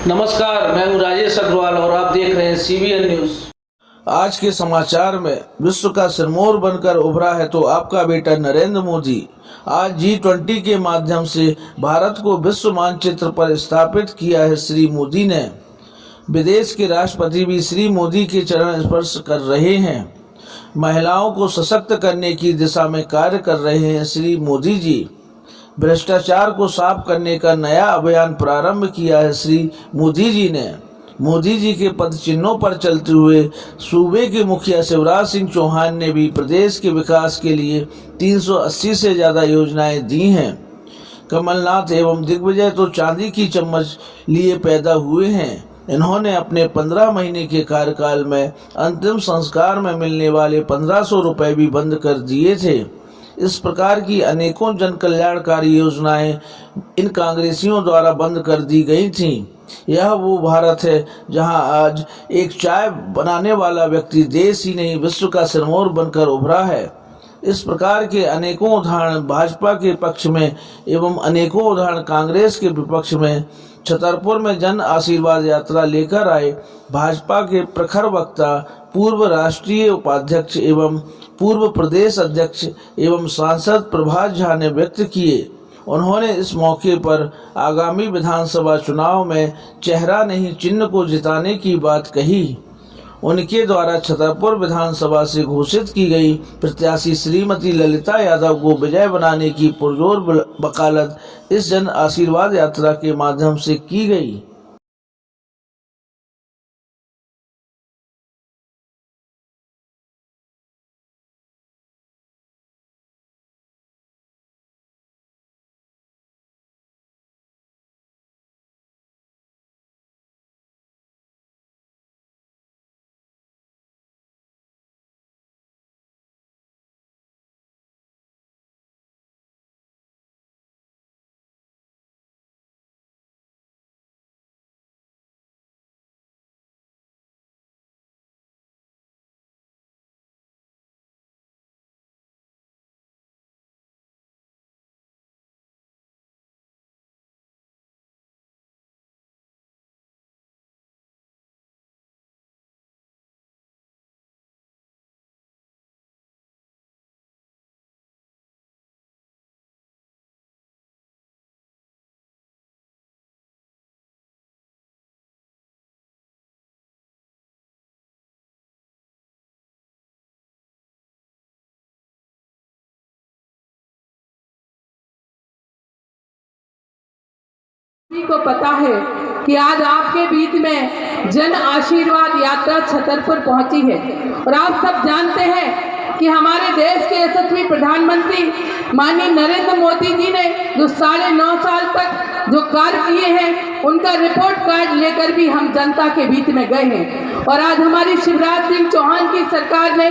नमस्कार, मैं हूं राजेश अग्रवाल और आप देख रहे हैं CBN न्यूज। आज के समाचार में विश्व का सिरमौर बनकर उभरा है तो आपका बेटा नरेंद्र मोदी। आज G20 के माध्यम से भारत को विश्व मानचित्र पर स्थापित किया है श्री मोदी ने। विदेश के राष्ट्रपति भी श्री मोदी के चरण स्पर्श कर रहे हैं। महिलाओं को सशक्त करने की दिशा में कार्य कर रहे हैं श्री मोदी जी। भ्रष्टाचार को साफ करने का नया अभियान प्रारंभ किया है श्री मोदी जी ने। मोदी जी के पद चिन्हों पर चलते हुए सूबे के मुखिया शिवराज सिंह चौहान ने भी प्रदेश के विकास के लिए 380 से ज्यादा योजनाएं दी हैं। कमलनाथ एवं दिग्विजय तो चांदी की चम्मच लिए पैदा हुए हैं। इन्होंने अपने 15 महीने के कार्यकाल में अंतिम संस्कार में मिलने वाले 1500 रुपए भी बंद कर दिए थे। इस प्रकार की अनेकों जन कल्याणकारी योजनाएं इन कांग्रेसियों द्वारा बंद कर दी गई थीं। यह वो भारत है जहां आज एक चाय बनाने वाला व्यक्ति देश ही नहीं विश्व का सिरमौर बनकर उभरा है। इस प्रकार के अनेकों उदाहरण भाजपा के पक्ष में एवं अनेकों उदाहरण कांग्रेस के विपक्ष में छतरपुर में जन आशीर्वाद यात्रा लेकर आए भाजपा के प्रखर वक्ता, पूर्व राष्ट्रीय उपाध्यक्ष एवं पूर्व प्रदेश अध्यक्ष एवं सांसद प्रभात झा ने व्यक्त किए। उन्होंने इस मौके पर आगामी विधानसभा चुनाव में चेहरा नहीं चिन्ह को जिताने की बात कही। उनके द्वारा छतरपुर विधानसभा से घोषित की गई प्रत्याशी श्रीमती ललिता यादव को विजय बनाने की पुरजोर वकालत इस जन आशीर्वाद यात्रा के माध्यम से की गई। को पता है कि आज आपके बीच में जन आशीर्वाद यात्रा छतरपुर पहुंची है और आप सब जानते हैं कि हमारे देश के यशस्वी प्रधानमंत्री माननीय नरेंद्र मोदी जी ने जो 9.5 साल तक जो कार्य किए हैं उनका रिपोर्ट कार्ड लेकर भी हम जनता के बीच में गए हैं। और आज हमारी शिवराज सिंह चौहान की सरकार ने,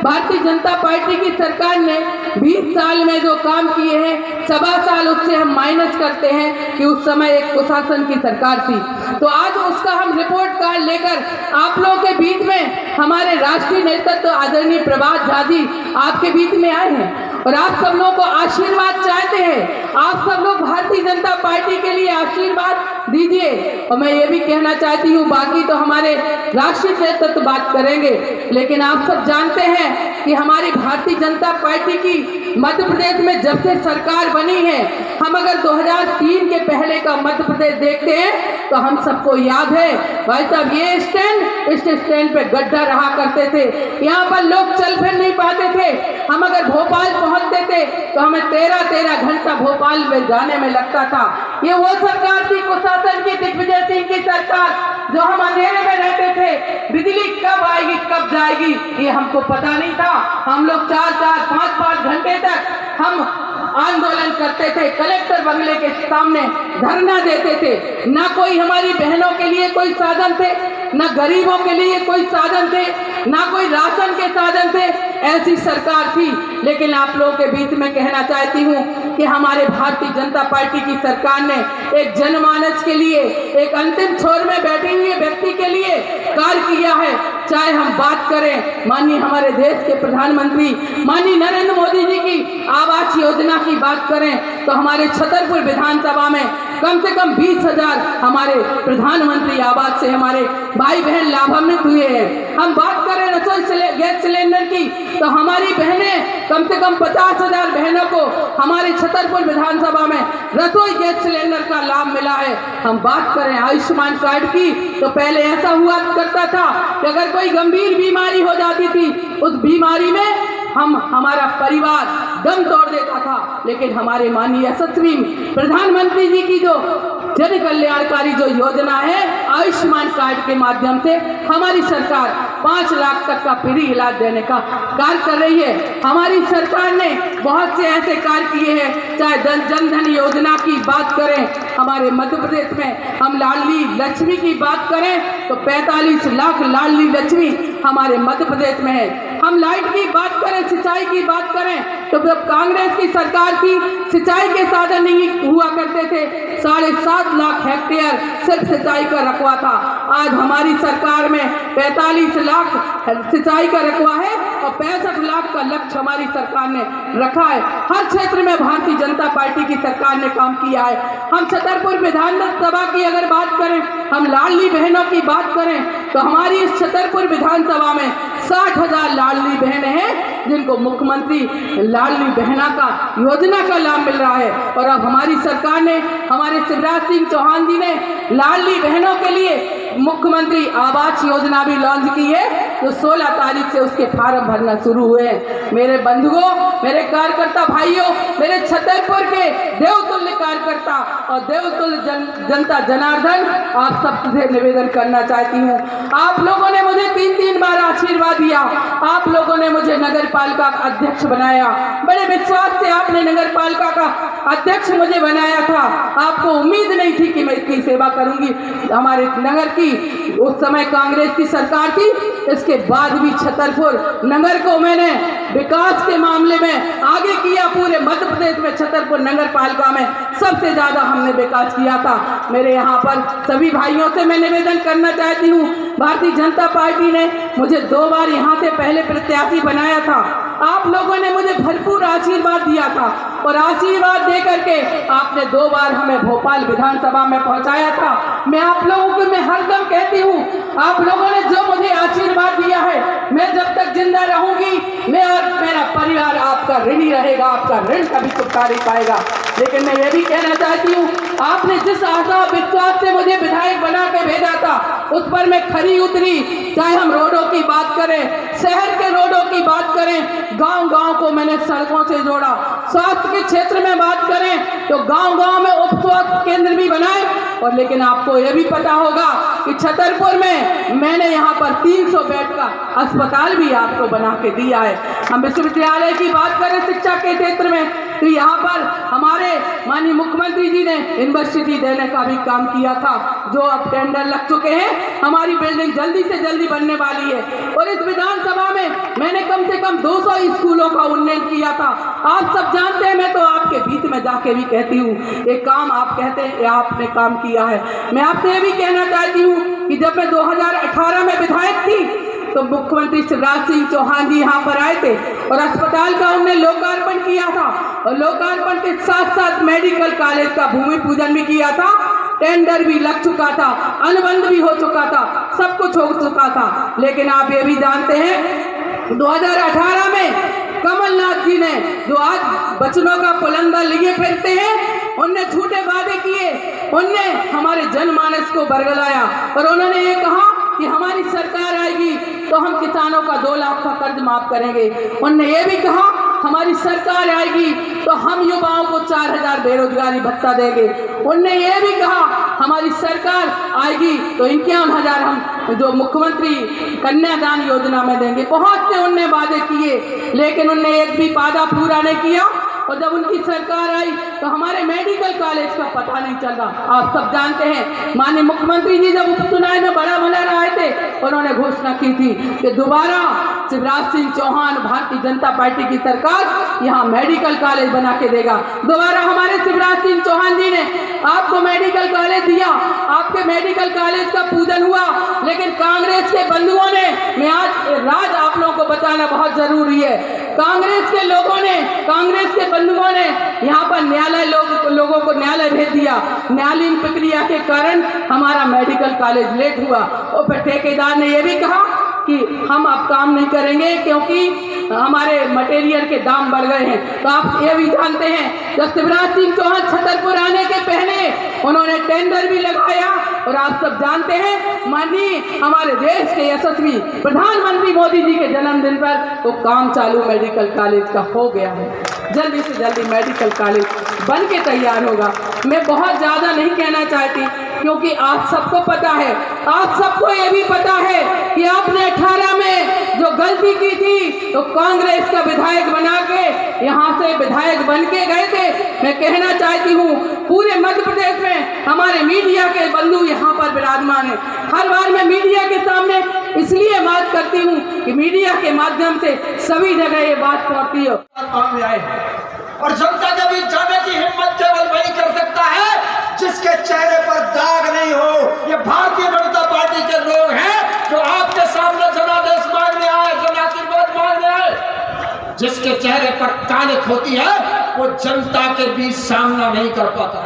भारतीय जनता पार्टी की सरकार ने 20 साल में जो काम किए हैं, 1.25 साल उससे हम माइनस करते हैं कि उस समय एक कुशासन की सरकार थी। तो आज उसका हम रिपोर्ट कार्ड लेकर आप लोगों के बीच में हमारे राष्ट्रीय नेतृत्व आदरणीय प्रभात झा जी आपके बीच में आए हैं और आप सब लोगों को आशीर्वाद चाहते हैं। आप सब लोग भारतीय जनता पार्टी के लिए आशीर्वाद दीजिए। और मैं ये भी कहना चाहती हूँ, बाकी तो हमारे राष्ट्रीय नेतृत्व बात करेंगे, लेकिन आप सब जानते हैं कि हमारी भारतीय जनता पार्टी की मध्य प्रदेश में जब से सरकार बनी है, हम अगर 2003 के पहले का मध्य प्रदेश देखते हैं तो हम सबको याद है भाई साहब, ये स्टैंड, इस स्टैंड पे गड्ढा रहा करते थे। यहाँ पर लोग चल फिर नहीं पाते थे। हम अगर भोपाल पहुंचते थे तो हमें 13 घंटा भोपाल में जाने में लगता था। ये वो सरकार थी कुशासन की, दिग्विजय सिंह की सरकार, जो हम अंधेरे में रहते थे। बिजली कब आएगी कब जाएगी ये हमको पता नहीं था। हम लोग 4-4, 5-5 घंटे तक हम आंदोलन करते थे, कलेक्टर बंगले के सामने धरना देते थे। ना कोई हमारी बहनों के लिए कोई साधन थे, ना गरीबों के लिए कोई साधन थे, ना कोई राशन के साधन थे। ऐसी सरकार थी। लेकिन आप लोगों के बीच में कहना चाहती हूँ कि हमारे भारतीय जनता पार्टी की सरकार ने एक जनमानस के लिए, एक अंतिम छोर में बैठे हुए व्यक्ति के लिए कार्य किया है। चाहे हम बात करें माननीय हमारे देश के प्रधानमंत्री माननीय नरेंद्र मोदी जी की आवास योजना की बात करें तो हमारे छतरपुर विधानसभा में कम से कम 20,000 हमारे प्रधानमंत्री आवास से हमारे भाई बहन लाभान्वित हुए हैं। हम बात करें रसोई गैस सिलेंडर की तो हमारी बहनें कम से कम 50,000 बहनों को हमारे छतरपुर विधानसभा में रसोई गैस सिलेंडर का लाभ मिला है। हम बात करें आयुष्मान कार्ड की तो पहले ऐसा हुआ करता था कि अगर कोई गंभीर बीमारी हो जाती थी उस बीमारी में हमारा परिवार दम तोड़ देता था, लेकिन हमारे माननीय यशस्वी प्रधानमंत्री जी की जो जन कल्याणकारी जो योजना है आयुष्मान कार्ड के माध्यम से हमारी सरकार 5 लाख तक का फ्री इलाज देने का कार्य कर रही है। हमारी सरकार ने बहुत से ऐसे कार्य किए हैं, चाहे जन धन योजना की बात करें, हमारे मध्य प्रदेश में हम लाडली लक्ष्मी की बात करें तो 45 लाख लाडली लक्ष्मी हमारे मध्य प्रदेश में है। हम लाइट की बात करें, सिंचाई की बात करें तो जब कांग्रेस की सरकार की सिंचाई के साधन नहीं हुआ करते थे 7.5 लाख हेक्टेयर सिर्फ सिंचाई का रकबा था। आज हमारी सरकार में 45 लाख सिंचाई का रकबा है और 65 लाख का लक्ष्य हमारी सरकार ने रखा है। हर क्षेत्र में भारतीय जनता पार्टी की सरकार ने काम किया है। हम छतरपुर विधानसभा की अगर बात करें, हम लाडली बहनों की बात करें तो हमारी इस छतरपुर विधानसभा में 60,000 लाडली बहनें हैं जिनको मुख्यमंत्री लाडली बहना का योजना का लाभ मिल रहा है। और अब हमारी सरकार ने, हमारे शिवराज सिंह चौहान जी ने लाडली बहनों के लिए मुख्यमंत्री आवास योजना भी लॉन्च की है, तो 16 तारीख से उसके फार्म भरना शुरू हुए हैं। मेरे बंधुओं, मेरे कार्यकर्ता भाइयों, मेरे छतरपुर के देवतुल्य कार्यकर्ता और देवतुल्य जनता जनार्दन, आप सबसे निवेदन करना चाहती हूँ, आप लोगों ने मुझे 3 बार आशीर्वाद दिया, आप लोगों ने मुझे नगर पालिका का अध्यक्ष बनाया, बड़े विश्वास से आपने नगर पालिका का अध्यक्ष मुझे बनाया था। आपको उम्मीद नहीं थी कि मैं इतनी सेवा करूंगी। हमारे नगर की उस समय कांग्रेस की सरकार थी, इसके बाद भी छतरपुर नगर को मैंने विकास के मामले में आगे किया। पूरे मध्य प्रदेश में छतरपुर नगर पालिका में सबसे ज्यादा हमने विकास किया था। मेरे यहाँ पर सभी भाइयों से मैं निवेदन करना चाहती हूँ, भारतीय जनता पार्टी ने मुझे 2 बार यहाँ से पहले प्रत्याशी बनाया था। आप लोगों ने मुझे भरपूर आशीर्वाद दिया था और आशीर्वाद दे करके आपने 2 बार हमें भोपाल विधानसभा में पहुंचाया था। मैं आप लोगों को मैं हरदम कहती हूँ, आप लोगों ने जो मुझे आशीर्वाद दिया है, मैं जब तक जिंदा रहूंगी, मैं और मेरा परिवार आपका ऋणी रहेगा, आपका ऋण कभी चुका नहीं पाएगा। लेकिन मैं ये भी कहना चाहती हूँ, आपने जिस आशा विश्वास से मुझे विधायक बना के भेजा था उस पर मैं खरी उतरी। चाहे हम रोडों की बात करें, शहर के रोडों की बात करें, गांव-गांव को मैंने सड़कों से जोड़ा। स्वास्थ्य के क्षेत्र में बात करें तो गांव-गांव में उप स्वास्थ्य केंद्र भी बनाए। और लेकिन आपको यह भी पता होगा कि छतरपुर में मैंने यहाँ पर 300 बेड का अस्पताल भी आपको बना के दिया है। हम विश्वविद्यालय की बात करें शिक्षा के क्षेत्र में तो यहाँ पर हमारे माननीय मुख्यमंत्री जी ने यूनिवर्सिटी देने का भी काम किया था, जो अब टेंडर लग चुके हैं। हमारी बिल्डिंग जल्दी से जल्दी बनने वाली है। और इस विधानसभा में मैंने कम से कम 200 स्कूलों का उन्नयन किया था। आप सब जानते हैं, मैं तो आपके बीच में जाके भी कहती हूँ, एक काम आप कहते हैं आपने काम किया है। मैं आपसे ये भी कहना चाहती हूँ कि जब मैं 2018 में विधायक थी तो मुख्यमंत्री शिवराज सिंह चौहान जी यहाँ पर आए थे और अस्पताल का उन्होंने लोकार्पण किया था। और लोकार्पण के साथ साथ मेडिकल कॉलेज का भूमि पूजन भी किया था। टेंडर भी लग चुका था, अनुबंध भी हो चुका था, सब कुछ हो चुका था। लेकिन आप ये भी जानते हैं 2018 में कमलनाथ जी ने, जो आज बचनों का पुलंदा लिए फिरते हैं, उनने झूठे वादे किए, उनने हमारे जनमानस को बरगलाया और उन्होंने ये कहा कि हमारी सरकार आएगी तो हम किसानों का 2 लाख का कर्ज माफ करेंगे। उन्होंने ये भी कहा हमारी सरकार आएगी तो हम युवाओं को 4,000 बेरोजगारी भत्ता देंगे। उन्होंने ये भी कहा हमारी सरकार आएगी तो 51,000 हम जो मुख्यमंत्री कन्यादान योजना में देंगे। बहुत से उनने वादे किए, लेकिन उनने एक भी वादा पूरा नहीं किया। और जब उनकी सरकार आई तो हमारे मेडिकल कॉलेज का पता नहीं चल रहा। आप सब जानते हैं, माननीय मुख्यमंत्री जी जब उपचुनाव में बड़ा बना रहे थे, उन्होंने घोषणा की थी कि दोबारा शिवराज सिंह चौहान भारतीय जनता पार्टी की सरकार यहाँ मेडिकल कॉलेज बना के देगा। दोबारा हमारे शिवराज सिंह चौहान जी ने आपको मेडिकल कॉलेज दिया आपके मेडिकल कॉलेज का पूजन हुआ, लेकिन कांग्रेस के बंधुओं ने, मैं आज राज आप लोगों को बताना बहुत जरूरी है, कांग्रेस के लोगों ने, कांग्रेस के बंधुओं ने यहाँ पर न्यायालय लोगों को न्यायालय भेज दिया। न्यायालयीन प्रक्रिया के कारण हमारा मेडिकल कॉलेज लेट हुआ और फिर ठेकेदार ने यह भी कहा कि हम अब काम नहीं करेंगे क्योंकि हमारे मटेरियल के दाम बढ़ गए हैं। तो आप ये भी जानते हैं, जब शिवराज सिंह चौहान छतरपुर आने के पहले उन्होंने टेंडर भी लगाया, और आप सब जानते हैं माननीय हमारे देश के यशस्वी प्रधानमंत्री मोदी जी के जन्मदिन पर तो काम चालू मेडिकल कॉलेज का हो गया है। जल्दी से जल्दी मेडिकल कॉलेज बन के तैयार होगा। मैं बहुत ज़्यादा नहीं कहना चाहती क्योंकि आप सबको पता है, आप सबको ये भी पता है कि आपने 18 में जो गलती की थी तो कांग्रेस का विधायक बना के यहाँ से विधायक बन के गए थे। मैं कहना चाहती हूँ पूरे मध्य प्रदेश में हमारे मीडिया के बंधु यहाँ पर विराजमान है। हर बार मैं मीडिया के सामने इसलिए बात करती हूँ कि मीडिया के माध्यम से सभी जगह ये बात पहुँचती है। और जनता के बीच जाने की हिम्मत केवल वही कर सकता है जिसके चेहरे पर दाग नहीं हो। ये भारतीय जनता पार्टी के लोग हैं जो आपके सामने जनादेश मांगने आए, जन आशीर्वाद मांगने आए। जिसके चेहरे पर कालिख होती है वो जनता के बीच सामना नहीं कर पाता।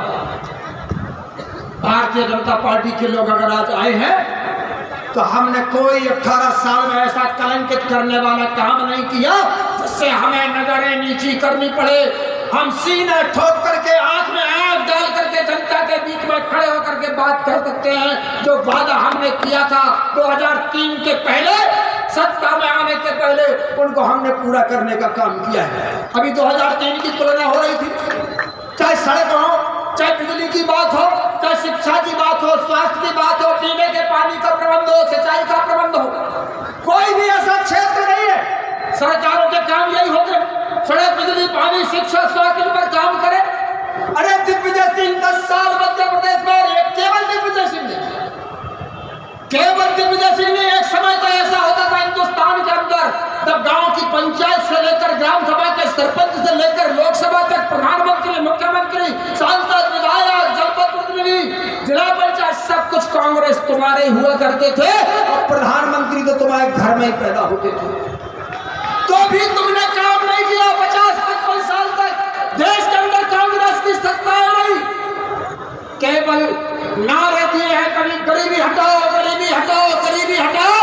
भारतीय जनता पार्टी के लोग अगर आज आए हैं तो हमने कोई 18 साल में ऐसा कलंकित करने वाला काम नहीं किया जिससे हमें नजरें नीची करनी पड़े। हम सीने ठोक करके, आंख में आंख डाल करके जनता के बीच में खड़े होकर के बात कर सकते हैं। जो वादा हमने किया था 2003 के पहले, सत्ता में आने के पहले, उनको हमने पूरा करने का काम किया है। अभी 2003 की तुलना हो रही थी, चाहे सड़क हो, चाहे बिजली की बात हो, चाहे शिक्षा की बात हो, स्वास्थ्य की बात हो, पीने के पानी का प्रबंध हो, सिंचाई का प्रबंध हो, कोई भी ऐसा क्षेत्र नहीं है। सरकारों के काम यही हो गए, सड़क, बिजली, पानी, शिक्षा, स्वास्थ्य पर काम करें। अरे दिग्विजय सिंह 10 साल मध्य प्रदेश में, केवल दिग्विजय सिंह ने, केवल दिग्विजय सिंह ने, एक समय तो ऐसा होता था हिंदुस्तान के अंदर, तब गांव की पंचायत से लेकर ग्राम सभा के सरपंच से लेकर लोकसभा तक प्रधानमंत्री, मुख्यमंत्री, सांसद, विधायक, जनपद प्रतिनिधि, जिला पंचायत, सब कुछ कांग्रेस तुम्हारे हुआ करते थे और प्रधानमंत्री तो तुम्हारे घर में ही पैदा होते थे। तो भी तुमने काम नहीं किया। 50-55 साल तक देश के अंदर कांग्रेस की सत्ता रही, केवल नारे दिए हैं, कभी गरीबी हटाओ, गरीबी हटाओ, गरीबी हटाओ,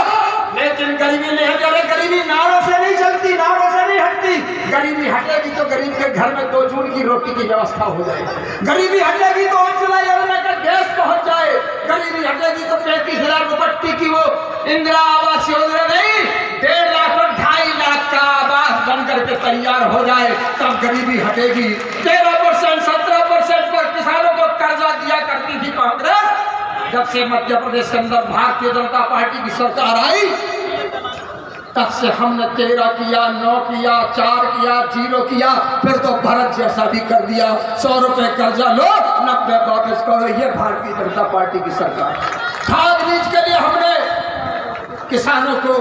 लेकिन गरीबी नहीं हटे। गरीबी नारों से नहीं चलती, नारों से नहीं हटती। गरीबी हटेगी तो गरीब के घर में 2 जून की रोटी की व्यवस्था हो जाएगी। गरीबी हटेगी तो उज्ज्वला योजना का गैस पहुंच जाए। गरीबी हटेगी तो 35,000 रुपये की वो इंदिरा आवास योजना नहीं, 1.5 लाख और 2.5 लाख का आवास बन करके तैयार हो जाए, तब गरीबी हटेगी। 13%, 17% पर किसानों को कर्जा दिया करती थी कांग्रेस। जब से मध्य प्रदेश के अंदर भारतीय जनता पार्टी की सरकार आई, तब से हमने 13 किया, 9 किया, 4 किया, 0 किया, फिर तो भारत जैसा भी कर दिया। 100 रुपए कर्जा लो, 90 वापस करो। ये भारतीय जनता पार्टी की सरकार। खाद बीज के लिए हमने किसानों को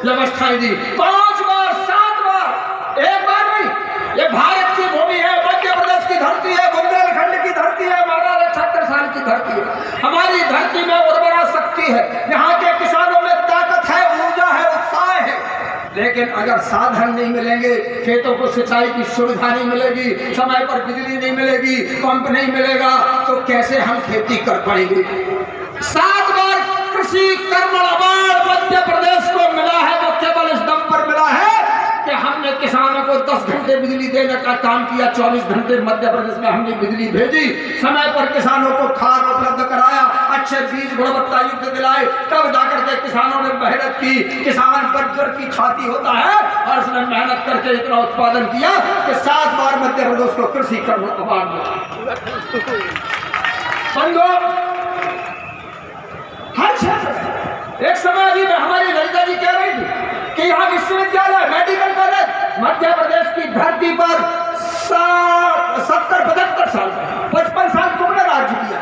व्यवस्थाएं दी 5 बार, 7 बार, एक बार नहीं। ये भारत की भूमि है, मध्य प्रदेश की धरती है, बुंदेलखंड की धरती है, महाराजा छत्रसाल की धरती है। हमारी धरती में उर्वरा शक्ति है, यहाँ के किसानों में ताकत है, ऊर्जा है, उत्साह है। लेकिन अगर साधन नहीं मिलेंगे, खेतों को सिंचाई की सुविधा नहीं मिलेगी, समय पर बिजली नहीं मिलेगी, पंप नहीं मिलेगा, तो कैसे हम खेती कर पाएंगे। 7 बार कृषि कर्मण अवार्ड मध्य प्रदेश को मिला है, वो केवल इस दम पर मिला है कि हमने किसानों को 10 घंटे बिजली देने का काम किया। 24 घंटे मध्य प्रदेश में हमने बिजली भेजी, समय पर किसानों को खाद उपलब्ध कराया, अच्छे बीज गुणवत्ता युक्त दिलाए, तब जाकर के किसानों ने मेहनत की। किसान बंजर की छाती होता है और उसने मेहनत करके इतना उत्पादन किया कि 7 बार मध्य प्रदेश को कृषि कर्मण अवार्ड मिला। हर क्षेत्र में एक समय अभी हमारी ललिता जी कह रही थी कि यहाँ विश्वविद्यालय, मेडिकल कॉलेज मध्य प्रदेश की धरती पर 70-75 साल, 55 साल तुमने राज्य किया,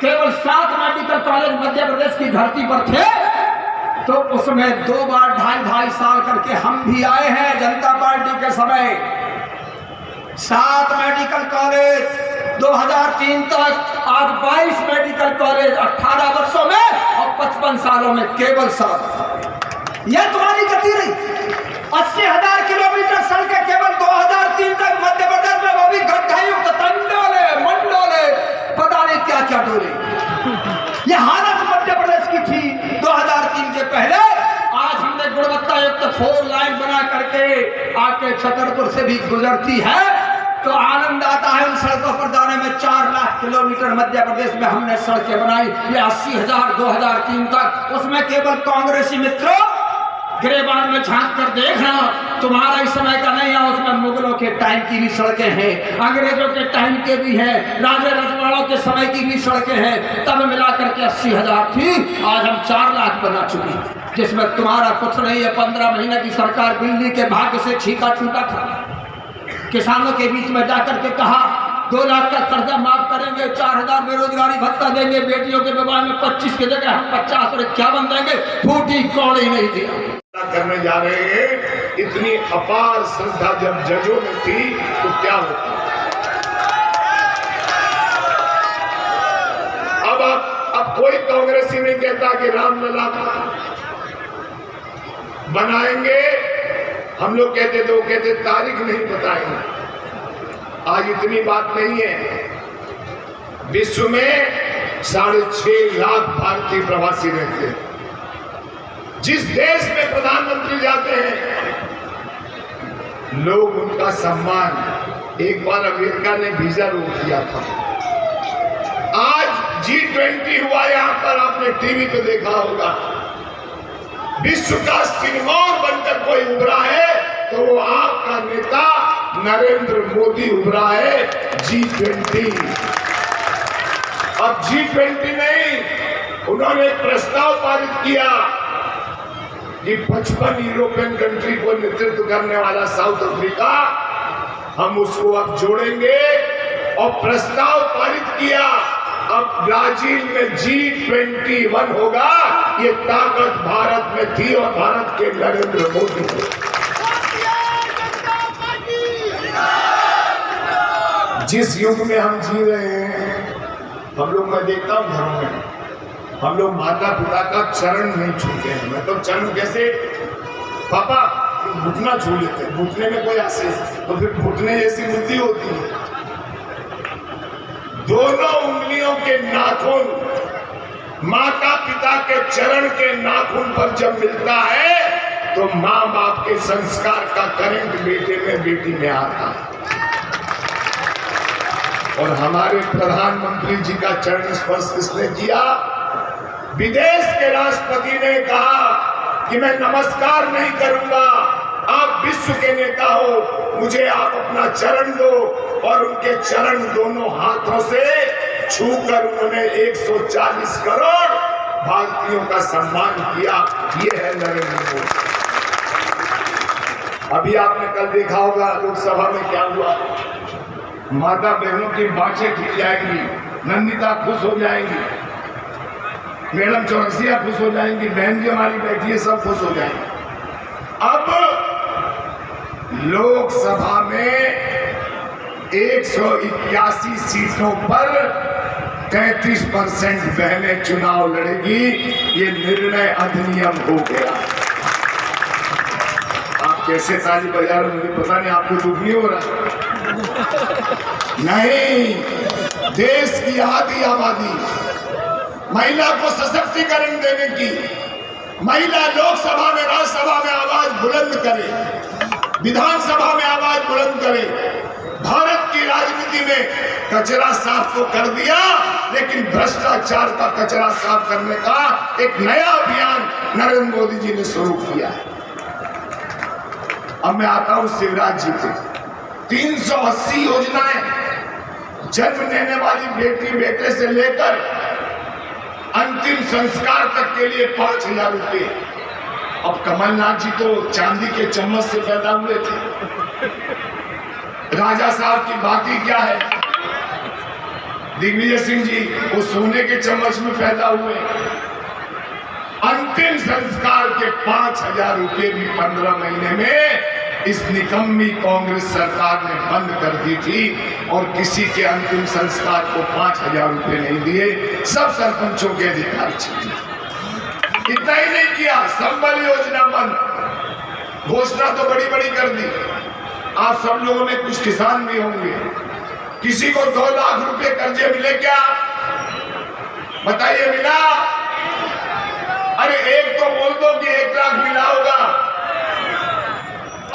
केवल 7 मेडिकल कॉलेज मध्य प्रदेश की धरती पर थे। तो उसमें 2 बार 2.5 साल करके हम भी आए हैं जनता पार्टी के समय। 7 मेडिकल कॉलेज 2003 तक आज 22 मेडिकल कॉलेज 18 वर्षों में और 55 सालों में केवल सड़क। यह तुम्हारी गति रही। 80,000 किलोमीटर सड़कें केवल 2003 तक मध्य प्रदेश में, वो भी गड्ढायुक्त, तंडोले मंडोले, पता नहीं क्या क्या डोले। यह हालत मध्य प्रदेश की थी 2003 के पहले। आज हमने गुणवत्ता युक्त 4 लाइन बना करके आके छतरपुर से भी गुजरती है तो आनंद आता है। उन सड़कों पर जाने में 4 लाख किलोमीटर मध्य प्रदेश में हमने सड़कें बनाई। ये 80,000 2003 तक, उसमें केवल कांग्रेसी मित्रों गिरेबान में झांक कर देखना, तुम्हारा इस समय का नहीं है, उसमें मुगलों के टाइम की भी सड़कें हैं, अंग्रेजों के टाइम के भी हैं, राजे रजवाड़ों के समय की भी सड़कें हैं। तब मिला करके 80,000 थी, आज हम 4 लाख बना चुके हैं, जिसमें तुम्हारा कुछ नहीं है। 15 महीने की सरकार दिल्ली के भाग्य से छीका छूटा था। किसानों के बीच में जाकर के कहा 2 लाख का कर्जा माफ करेंगे, 4,000 बेरोजगारी भत्ता देंगे, बेटियों के विवाह में 25 की जगह हम 50 और 51 देंगे, फूटी कौड़ी नहीं दिया। करने जा रहे हैं। इतनी अपार श्रद्धा जब जजों में थी तो क्या होता। अब कोई कांग्रेसी नहीं कहता कि रामलला बनाएंगे। हम लोग कहते थे, वो कहते तारीख नहीं बताएंगे। आज इतनी बात नहीं है। विश्व में 6.5 लाख भारतीय प्रवासी रहते हैं। जिस देश में प्रधानमंत्री जाते हैं लोग उनका सम्मान, एक बार अमेरिका ने वीजा रोक दिया था। आज G20 हुआ, यहां पर आपने टीवी पे देखा होगा। विश्व का सिरमौर बनकर कोई उभरा है तो वो आपका नेता नरेंद्र मोदी उभरा है। G20 अब G20 नहीं, उन्होंने एक प्रस्ताव पारित किया कि 55 यूरोपियन कंट्री को नेतृत्व करने वाला साउथ अफ्रीका, हम उसको अब जोड़ेंगे और प्रस्ताव पारित किया। अब ब्राजील में G21 होगा। ये ताकत भारत में थी और भारत के नरेंद्र मोदी थे। जिस युग में हम जी रहे हैं, हम लोग, मैं देखता हूं घरों में, हम लोग माता पिता का चरण नहीं छूते हैं। मतलब चरण कैसे, पापा घुटना छू लेते हैं, घुटने में कोई ऐसे, तो फिर घुटने जैसी बुद्धि होती है। दोनों उंगलियों के नाखून माता पिता के चरण के नाखून पर जब मिलता है तो माँ बाप के संस्कार का करंट बेटे में बेटी में आता है। और हमारे प्रधानमंत्री जी का चरण स्पर्श किसने किया? विदेश के राष्ट्रपति ने कहा कि मैं नमस्कार नहीं करूंगा, आप विश्व के नेता हो, मुझे आप अपना चरण दो। और उनके चरण दोनों हाथों से छूकर उन्होंने 140 करोड़ भारतीयों का सम्मान किया। ये है नरेंद्र मोदी। अभी आपने कल देखा होगा लोकसभा में क्या हुआ। माता बहनों की बातें की जाएंगी, नंदिता खुश हो जाएंगी, मैडम चौरसिया खुश हो जाएंगी, बहन जी हमारी बैठी है, सब खुश हो जाएंगे। अब लोकसभा में 181 सीटों पर 33% बहनें चुनाव लड़ेगी। ये निर्णय अधिनियम हो गया। आप कैसे ताली बजा रहे, मुझे पता नहीं, आपको दुख नहीं हो रहा? नहीं, देश की आधी आबादी, महिला को सशक्तिकरण देने की, महिला लोकसभा में, राज्यसभा में आवाज बुलंद करे, विधानसभा में आवाज बुलंद करे। भारत की राजनीति में कचरा साफ तो कर दिया, लेकिन भ्रष्टाचार का कचरा साफ करने का एक नया अभियान नरेंद्र मोदी जी ने शुरू किया। अब मैं आता हूं शिवराज जी पे। 380 योजनाएं, जन्म लेने वाली बेटी बेटे से लेकर अंतिम संस्कार तक के लिए 5,000 रुपये। अब कमलनाथ जी तो चांदी के चम्मच से पैदा हुए थे, राजा साहब की बात ही क्या है। दिग्विजय सिंह जी वो सोने के चम्मच में पैदा हुए। अंतिम संस्कार के 5,000 रुपये भी 15 महीने में इस निकम्मी कांग्रेस सरकार ने बंद कर दी थी और किसी के अंतिम संस्कार को 5,000 रुपए नहीं दिए, सब सरपंचों के अधिकार छीने। इतना ही नहीं किया, संबल योजना बंद। घोषणा तो बड़ी बड़ी कर दी। आप सब लोगों में कुछ किसान भी होंगे, किसी को 2 लाख रुपए कर्जे मिले क्या? बताइए, मिला? अरे एक तो बोल दो कि 1 लाख मिला होगा,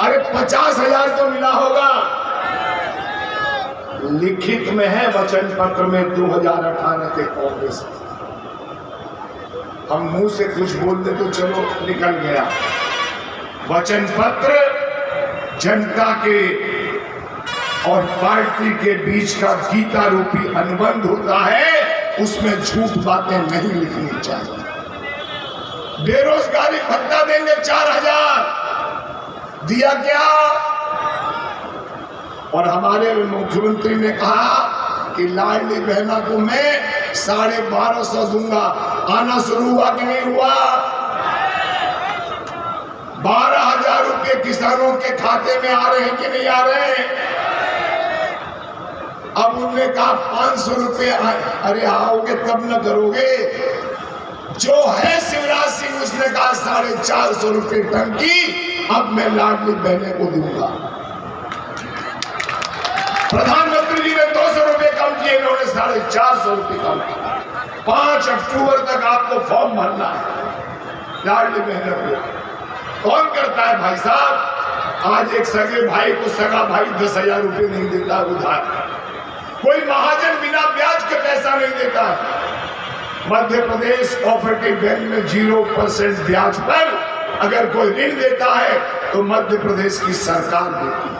अरे 50,000 तो मिला होगा। लिखित में है वचन पत्र में 2018 के कांग्रेस। हम मुंह से कुछ बोलते तो चलो निकल गया। वचन पत्र जनता के और पार्टी के बीच का गीता रूपी अनुबंध होता है, उसमें झूठ बातें नहीं लिखनी चाहिए। बेरोजगारी भत्ता देंगे 4,000, दिया क्या? और हमारे मुख्यमंत्री ने कहा कि लाडली बहना को मैं 1250 दूंगा। आना शुरू हुआ कि नहीं हुआ? 12,000 रुपए किसानों के खाते में आ रहे हैं कि नहीं आ रहे हैं? अब उनने कहा 500 रुपए। अरे आओगे तब न करोगे। जो है शिवराज सिंह, उसने कहा 450 रुपए टंकी अब मैं लाडली बहने को दूंगा। प्रधानमंत्री जी ने 200 रुपए कम किए, इन्होंने 450 रुपए कम किए। 5 अक्टूबर तक आपको फॉर्म भरना है लाडली बहनों को। कौन करता है भाई साहब? आज एक सगे भाई को सगा भाई 10,000 रुपए नहीं देता उधार। कोई महाजन बिना ब्याज के पैसा नहीं देता। मध्य प्रदेश कोऑपरेटिव बैंक में 0% ब्याज पर अगर कोई ऋण देता है तो मध्य प्रदेश की सरकार देती है।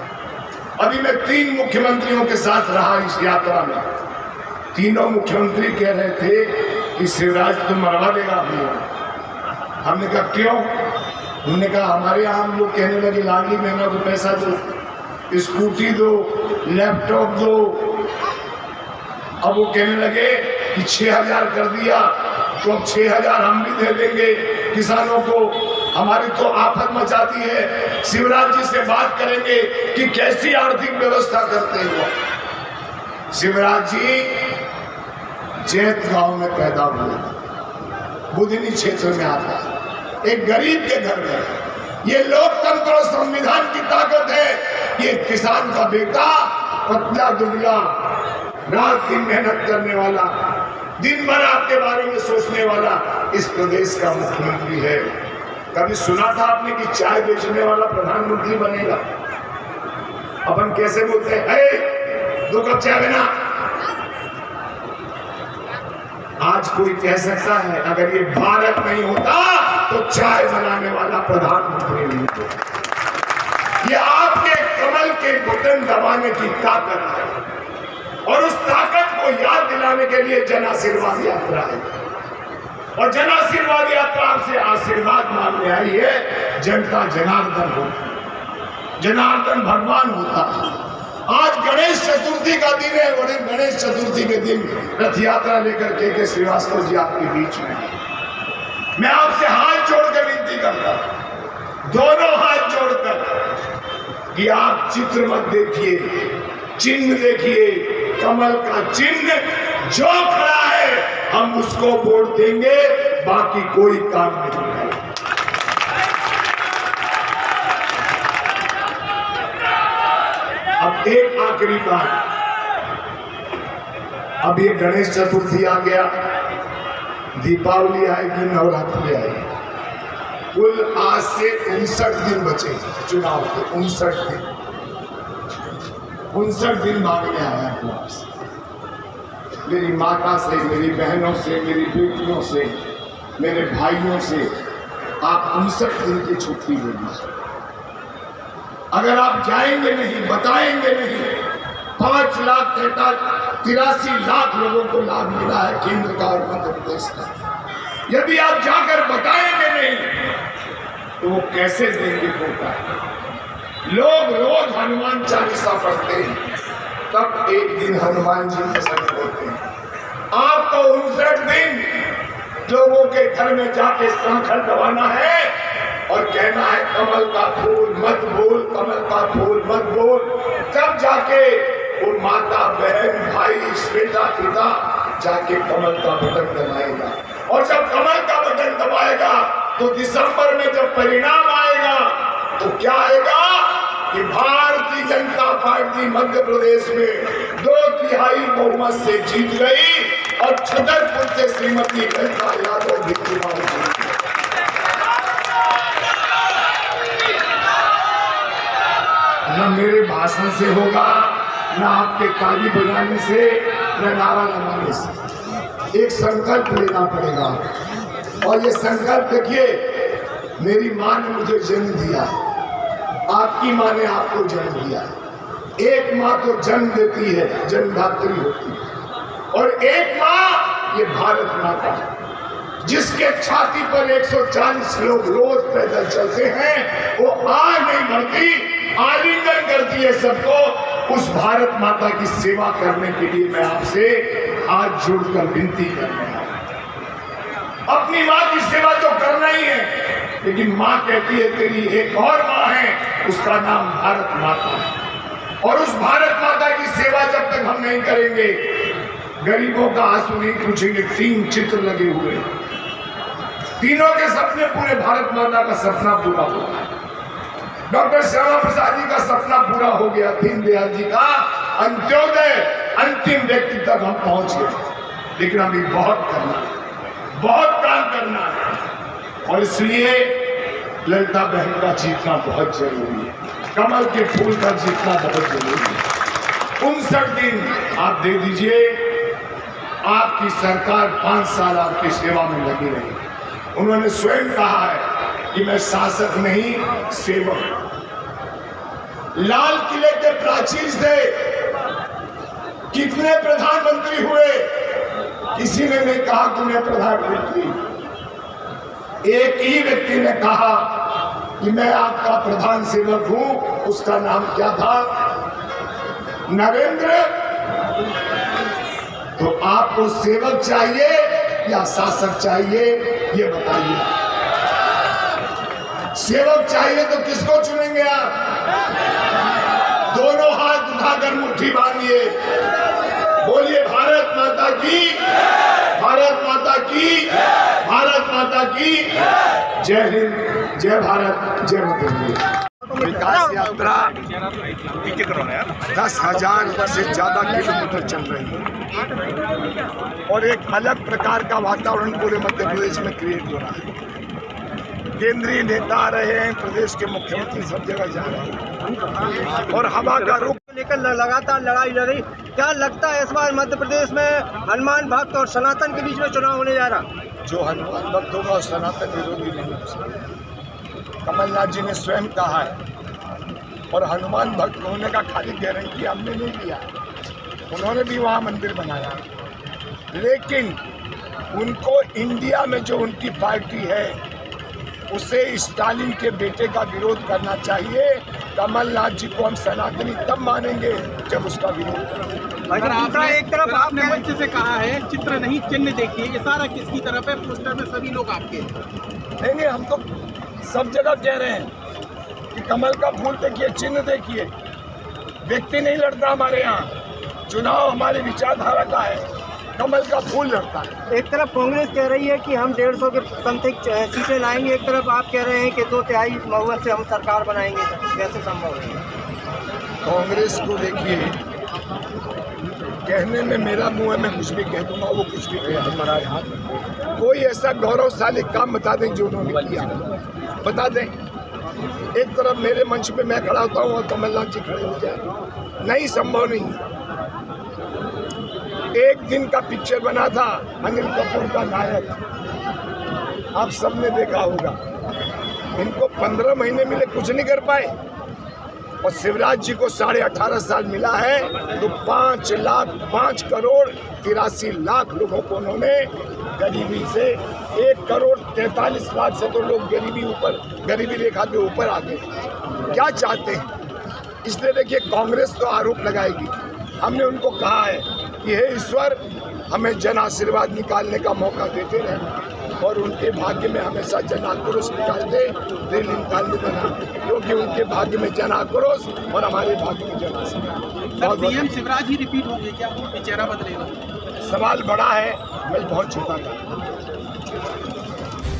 अभी मैं 3 मुख्यमंत्रियों के साथ रहा इस यात्रा में। तीनों मुख्यमंत्री कह रहे थे कि शिवराज तुम मरवा देगा अपनी। हमने कहा क्यों? उन्होंने कहा हमारे यहाँ हम लोग कहने लगे लाडली बहना को पैसा दो, स्कूटी दो, लैपटॉप दो। अब वो कहने लगे कि 6,000 कर दिया तो अब 6,000 हम भी दे देंगे किसानों को। हमारी तो आफत मचाती है। शिवराज जी से बात करेंगे कि कैसी आर्थिक व्यवस्था करते हैं। शिवराज जी जैत गांव में पैदा हुए, बुधनी क्षेत्र में आता है, एक गरीब के घर में। ये लोकतंत्र और संविधान की ताकत है। ये किसान का बेटा, पतला दुबला, रात दिन मेहनत करने वाला, दिन भर आपके बारे में सोचने वाला इस प्रदेश का मुख्यमंत्री है। कभी सुना था आपने कि चाय बेचने वाला प्रधानमंत्री बनेगा? अपन कैसे बोलते हैं, 2 कप चाय देना। आज कोई कह सकता है अगर ये भारत नहीं होता तो चाय बनाने वाला प्रधानमंत्री नहीं होता। ये आपके कमल के बटन दबाने की ताकत है और उस ताकत को याद दिलाने के लिए जन आशीर्वाद यात्रा है। और जन आशीर्वाद यात्रा आपसे आशीर्वाद मांगने आई है। जनता जनार्दन होता है, जनार्दन भगवान होता है। आज गणेश चतुर्थी का दिन है। गणेश चतुर्थी के दिन रथ यात्रा लेकर के श्रीवास्तव जी आपके बीच में। मैं आपसे हाथ जोड़ कर विनती करता हूं, दोनों हाथ जोड़कर, कि आप चित्र मत देखिए, चिन्ह देखिए। कमल का चिन्ह जो खड़ा है हम उसको वोट देंगे, बाकी कोई काम नहीं है। अब एक आखिरी बात, अब ये गणेश चतुर्थी आ गया, दीपावली आएगी, नवरात्रि आएगी। कुल आज से 59 दिन बचे चुनाव के। 59 दिन 59 दिन मांगने आया हूं आपसे, मेरी माता से, मेरी बहनों से, मेरी बेटियों से, मेरे भाइयों से, आप 59 दिन की छुट्टी ले लीजिए। अगर आप जाएंगे नहीं, बताएंगे नहीं, 5,83,83 लाख लोगों को लाभ मिला है केंद्र का और मध्य प्रदेश का। यदि आप जाकर बताएंगे नहीं तो वो कैसे देंगे वोट? लोग रोज हनुमान चालीसा पढ़ते हैं, तब एक दिन हनुमान जी प्रसन्न होते हैं। आपको 59 दिन लोगों के घर में जाके शंखल दबाना है और कहना है कमल का फूल मत बोल, कमल का फूल मत बोल, तब जाके वो माता बहन भाई बेटा पिता जाके कमल का बटन दबाएगा। और जब कमल का बटन दबाएगा तो दिसंबर में जब परिणाम आएगा तो क्या आएगा कि भारतीय जनता पार्टी मध्य प्रदेश में 2/3 बहुमत से जीत गई और छतरपुर से श्रीमती ललिता यादव भी चुनाव जीत गई। न मेरे भाषण से होगा, न आपके ताली बजाने से, न नारा लगाने से। एक संकल्प लेना पड़ेगा। और ये संकल्प देखिए, मेरी माँ ने मुझे जन्म दिया, आपकी माँ ने आपको जन्म दिया। एक माँ तो जन्म देती है, जन्मदात्री होती है, और एक माँ ये भारत माता है जिसके छाती पर 140 लोग रोज पैदल चलते हैं। वो आग नहीं भरती, आलिंगन करती है सबको। उस भारत माता की सेवा करने के लिए मैं आपसे हाथ जोड़कर विनती कर रहा हूं। अपनी माँ की सेवा तो करना ही है, लेकिन माँ कहती है तेरी एक और माँ है, उसका नाम भारत माता है। और उस भारत माता की सेवा जब तक हम नहीं करेंगे, गरीबों का आंसू नहीं पूछेंगे। 3 चित्र लगे हुए, तीनों के सपने पूरे, भारत माता का सपना पूरा हुआ। डॉक्टर श्यामा प्रसाद जी का सपना पूरा हो गया, दीनदयाल जी का अंत्योदय, अंतिम व्यक्ति तक हम पहुंच गए। लेकिन अभी बहुत करना है, बहुत काम करना है। और इसलिए ललिता बहन का जीतना बहुत जरूरी है, कमल के फूल का जीतना बहुत जरूरी है। 59 दिन आप दे दीजिए, आपकी सरकार 5 साल आपकी सेवा में लगी रही। उन्होंने स्वयं कहा है कि मैं शासक नहीं सेवक। लाल किले के प्राचीर से कितने प्रधानमंत्री हुए, किसी ने नहीं कहा कि मैं प्रधानमंत्री। एक ही व्यक्ति ने कहा कि मैं आपका प्रधान सेवक हूं, उसका नाम क्या था? नरेंद्र। तो आपको सेवक चाहिए या शासक चाहिए, ये बताइए। सेवक चाहिए तो किसको चुनेंगे आप? दोनों हाथ उठाकर मुट्ठी बांधिए, बोलिए भारत माता की, भारत माता की, भारत माता की। जय हिंद, जय भारत, जय माता। विकास यात्रा 10,000 से ज्यादा किलोमीटर चल रही है और एक अलग प्रकार का वातावरण पूरे मध्य प्रदेश में क्रिएट हो रहा है। केंद्रीय नेता आ रहे हैं, प्रदेश के मुख्यमंत्री सब जगह जा रहे हैं और हवा का रुख लेकर लगातार लड़ाई लड़ी। क्या लगता है इस बार मध्य प्रदेश में हनुमान भक्त और सनातन के बीच में चुनाव होने जा रहा? जो हनुमान भक्त होगा और सनातन विरोधी नहीं हो सकता। कमलनाथ जी ने स्वयं कहा है, और हनुमान भक्त होने का खाली गारंटी हमने नहीं दिया, उन्होंने भी वहाँ मंदिर बनाया। लेकिन उनको इंडिया में जो उनकी पार्टी है उसे स्टालिन के बेटे का विरोध करना चाहिए। कमलनाथ जी को हम सनातनी तब मानेंगे जब उसका विरोध करेंगे। एक तरफ आपने मंच से कहा है चित्र नहीं चिन्ह देखिए, इशारा किसकी तरफ है? पोस्टर में सभी लोग आपके नहीं, हम तो सब जगह कह रहे हैं कि कमल का फूल देखिए, चिन्ह देखिए। व्यक्ति नहीं लड़ता हमारे यहाँ, चुनाव हमारे विचारधारा का है, कमल का फूल लड़ता है। एक तरफ कांग्रेस कह रही है कि हम 150 के समथिंग सीटें लाएंगे, एक तरफ आप कह रहे हैं कि 2/3 बहुमत से हम सरकार बनाएंगे। कैसे संभव है? कांग्रेस को देखिए, कहने में मेरा मुंह है, मैं कुछ भी कह दूंगा, वो कुछ भी कह हमारा हाथ। कोई ऐसा गौरवशाली काम बता दें जो उन्होंने किया, बता दें। एक तरफ मेरे मंच पे मैं खड़ा होता हूँ और कमलनाथ जी खड़े हो जाए, नहीं, संभव नहीं। एक दिन का पिक्चर बना था अनिल कपूर का नायक, आप सबने देखा होगा। इनको 15 महीने मिले, कुछ नहीं कर पाए। और शिवराज जी को 18.5 साल मिला है तो 5 करोड़ 83 लाख लोगों को उन्होंने गरीबी से 1 करोड़ 43 लाख से तो लोग गरीबी रेखा के ऊपर आ गए। क्या चाहते हैं? इसलिए देखिए, कांग्रेस तो आरोप लगाएगी। हमने उनको कहा है कि हे ईश्वर, हमें जन आशीर्वाद निकालने का मौका देते रहना। और उनके भाग्य में हमेशा जन आक्रोश निकालते, दिल निकाल देना, क्योंकि उनके भाग्य में जन आक्रोश और हमारे भाग्य में जन आशीर्वाद। सर, सीएम शिवराज ही रिपीट होंगे क्या, चेहरा बदलेगा? सवाल बड़ा है, मैं बहुत छोटा था।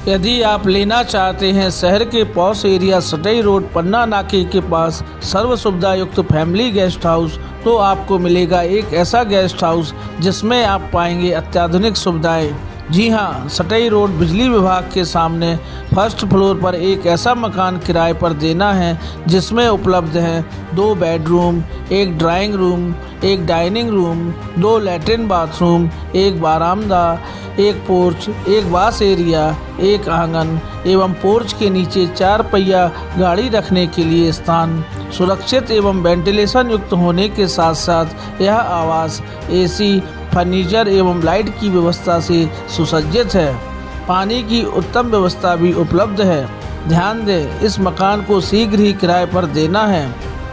यदि आप लेना चाहते हैं शहर के पॉश एरिया सटई रोड पन्ना नाके के पास सर्व सुविधा युक्त फैमिली गेस्ट हाउस, तो आपको मिलेगा एक ऐसा गेस्ट हाउस जिसमें आप पाएंगे अत्याधुनिक सुविधाएं। जी हां, सटई रोड बिजली विभाग के सामने फर्स्ट फ्लोर पर एक ऐसा मकान किराए पर देना है जिसमें उपलब्ध हैं 2 bedroom, 1 drawing room, 1 dining room, 2 latrine bathroom, 1 बारामदा, 1 porch, 1 wash area, 1 आंगन एवं पोर्च के नीचे 4 पहिया गाड़ी रखने के लिए स्थान। सुरक्षित एवं वेंटिलेशन युक्त होने के साथ साथ यह आवास एसी, फर्नीचर एवं लाइट की व्यवस्था से सुसज्जित है। पानी की उत्तम व्यवस्था भी उपलब्ध है। ध्यान दें, इस मकान को शीघ्र ही किराए पर देना है।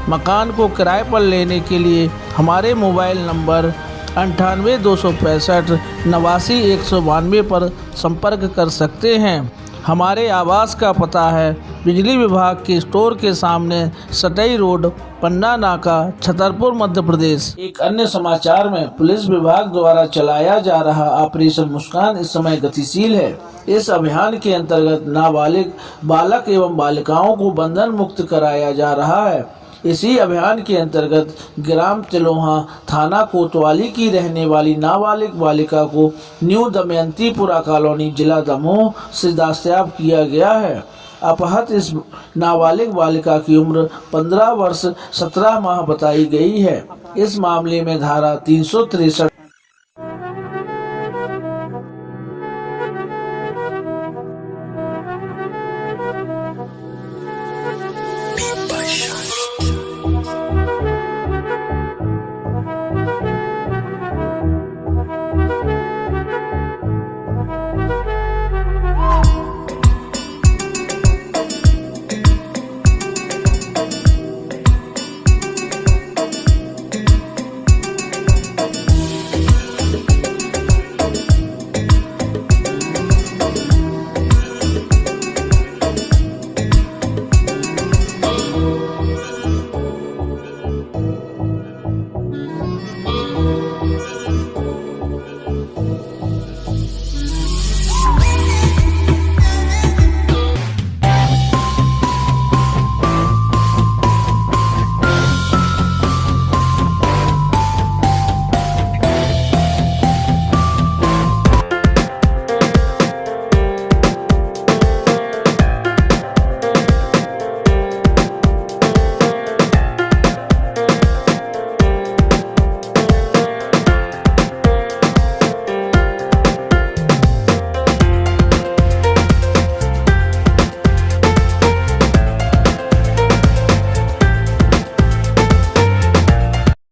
मकान को किराए पर लेने के लिए हमारे मोबाइल नंबर 98 265 89 192 पर संपर्क कर सकते हैं। हमारे आवास का पता है बिजली विभाग के स्टोर के सामने सटई रोड पन्ना नाका छतरपुर मध्य प्रदेश। एक अन्य समाचार में पुलिस विभाग द्वारा चलाया जा रहा ऑपरेशन मुस्कान इस समय गतिशील है। इस अभियान के अंतर्गत नाबालिग बालक एवं बालिकाओं को बंधन मुक्त कराया जा रहा है। इसी अभियान के अंतर्गत ग्राम तिलोहा थाना कोतवाली की रहने वाली नाबालिग बालिका को न्यू दमयंतीपुरा कॉलोनी जिला दमोह से दस्तयाब किया गया है। अपहत इस नाबालिग बालिका की उम्र 15 वर्ष 17 माह बताई गई है। इस मामले में धारा 363